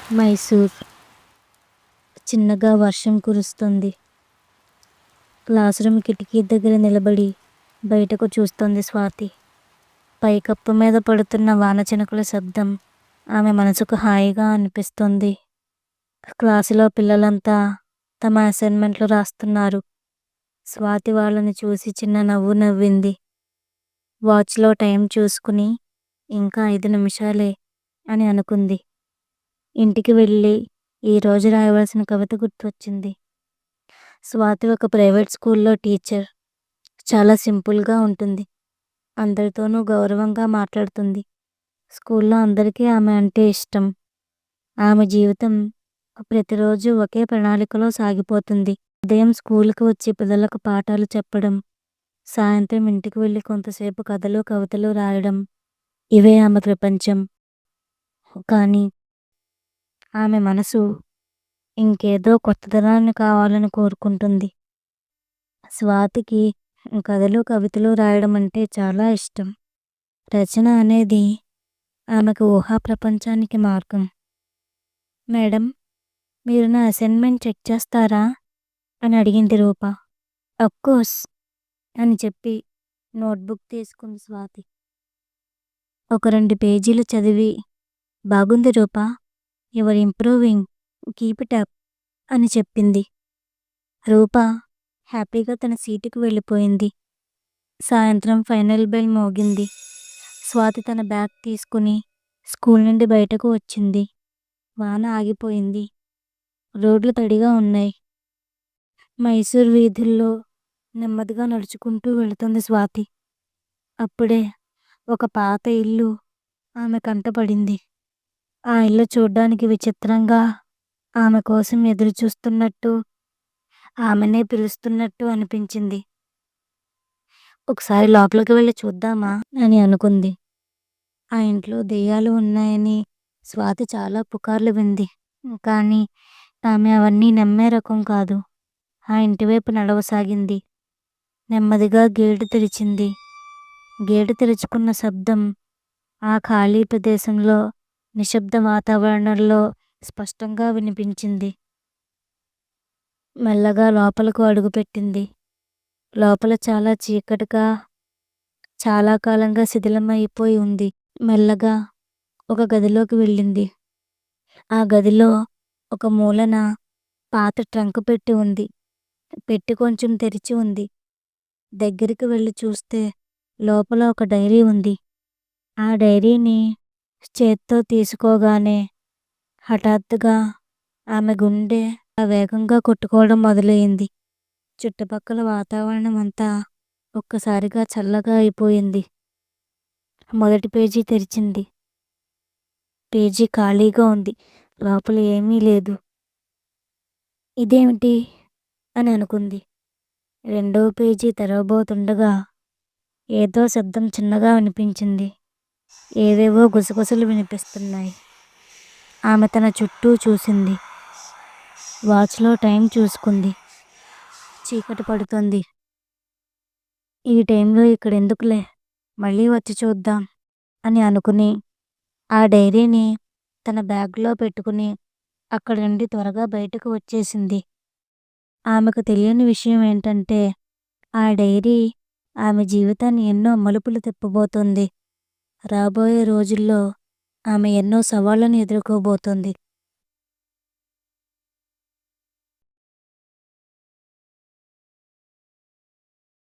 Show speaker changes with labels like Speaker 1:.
Speaker 1: మైసూర్. చిన్నగా వర్షం కురుస్తుంది. క్లాస్ రూమ్ కిటికీ దగ్గర నిలబడి బయటకు చూస్తోంది స్వాతి. పైకప్పు మీద పడుతున్న వాన చినుకుల శబ్దం ఆమె మనసుకు హాయిగా అనిపిస్తుంది. క్లాసులో పిల్లలంతా తమ అసైన్మెంట్లు రాస్తున్నారు. స్వాతి వాళ్ళని చూసి చిన్న నవ్వు నవ్వింది. వాచ్లో టైం చూసుకుని ఇంకా 5 నిమిషాలే అని అనుకుంది. ఇంటికి వెళ్ళి ఈరోజు రాయవలసిన కవిత గుర్తొచ్చింది. స్వాతి ఒక ప్రైవేట్ స్కూల్లో టీచర్. చాలా సింపుల్గా ఉంటుంది. అందరితోనూ గౌరవంగా మాట్లాడుతుంది. స్కూల్లో అందరికీ ఆమె అంటే ఇష్టం. ఆమె జీవితం ప్రతిరోజు ఒకే ప్రణాళికలో సాగిపోతుంది. ఉదయం స్కూల్కి వచ్చి పిల్లలకు పాఠాలు చెప్పడం, సాయంత్రం ఇంటికి వెళ్ళి కొంతసేపు కథలు కవితలు రాయడం, ఇవే ఆమె ప్రపంచం. కానీ ఆమె మనసు ఇంకేదో కొత్తదనాన్ని కావాలని కోరుకుంటుంది. స్వాతికి కథలు కవితలు రాయడం అంటే చాలా ఇష్టం. రచన అనేది ఆమెకు ఊహా ప్రపంచానికి మార్గం. మేడం, మీరు నా అసైన్మెంట్ చెక్ చేస్తారా అని అడిగింది రూప. అఫ్కోర్స్ అని చెప్పి నోట్బుక్ తీసుకుంది స్వాతి. ఒక 2 పేజీలు చదివి, బాగుంది Rupa, your improving, keep it up అని చెప్పింది. రూప హ్యాపీగా తన సీటుకు వెళ్ళిపోయింది. సాయంత్రం ఫైనల్ బెల్ మోగింది. స్వాతి తన బ్యాగ్ తీసుకుని స్కూల్ నుండి బయటకు వచ్చింది. వాన ఆగిపోయింది. రోడ్లు తడిగా ఉన్నాయి. మైసూర్ వీధుల్లో నెమ్మదిగా నడుచుకుంటూ వెళుతుంది స్వాతి. అప్పుడే ఒక పాత ఇల్లు ఆమె కంటపడింది. ఆ ఇల్లు చూడ్డానికి విచిత్రంగా, ఆమె కోసం ఎదురు చూస్తున్నట్టు, ఆమెనే పిలుస్తున్నట్టు అనిపించింది. ఒకసారి లోపలికి వెళ్ళి చూద్దామా అని అనుకుంది. ఆ ఇంట్లో దెయ్యాలు ఉన్నాయని స్వాతి చాలా పుకార్లు వింది. కానీ ఆమె అవన్నీ నమ్మే రకం కాదు. ఆ ఇంటివైపు నడవసాగింది. నెమ్మదిగా గేటు తెరిచింది. గేటు తెరుచుకున్న శబ్దం ఆ ఖాళీ ప్రదేశంలో, నిశ్శబ్ద వాతావరణంలో స్పష్టంగా వినిపించింది. మెల్లగా లోపలకు అడుగుపెట్టింది. లోపల చాలా చీకటిగా, చాలా కాలంగా శిథిలమైపోయి ఉంది. మెల్లగా ఒక గదిలోకి వెళ్ళింది. ఆ గదిలో ఒక మూలన పాత ట్రంక్ పెట్టి ఉంది. పెట్టి కొంచెం తెరిచి ఉంది. దగ్గరికి వెళ్ళి చూస్తే లోపల ఒక డైరీ ఉంది. ఆ డైరీని చేత్తో తీసుకోగానే హఠాత్తుగా ఆమె గుండె వేగంగా కొట్టుకోవడం మొదలైంది. చుట్టుపక్కల వాతావరణం అంతా ఒక్కసారిగా చల్లగా అయిపోయింది. మొదటి పేజీ తెరిచింది. పేజీ ఖాళీగా ఉంది. లోపల ఏమీ లేదు. ఇదేమిటి అని అనుకుంది. రెండవ పేజీ తెరవబోతుండగా ఏదో శబ్దం చిన్నగా వినిపించింది. ఏవేవో గుసగుసలు వినిపిస్తున్నాయి. ఆమె తన చుట్టూ చూసింది. వాచ్లో టైం చూసుకుంది. చీకటి పడుతుంది. ఈ టైంలో ఇక్కడ ఎందుకులే, మళ్ళీ వచ్చి చూద్దాం అని అనుకుని ఆ డైరీని తన బ్యాగ్లో పెట్టుకుని అక్కడి నుండి త్వరగా బయటకు వచ్చేసింది. ఆమెకు తెలియని విషయం ఏంటంటే ఆ డైరీ ఆమె జీవితాన్ని ఎన్నో మలుపులు తిప్పబోతోంది. రాబోయే రోజుల్లో ఆమె ఎన్నో సవాళ్లను ఎదుర్కోబోతోంది.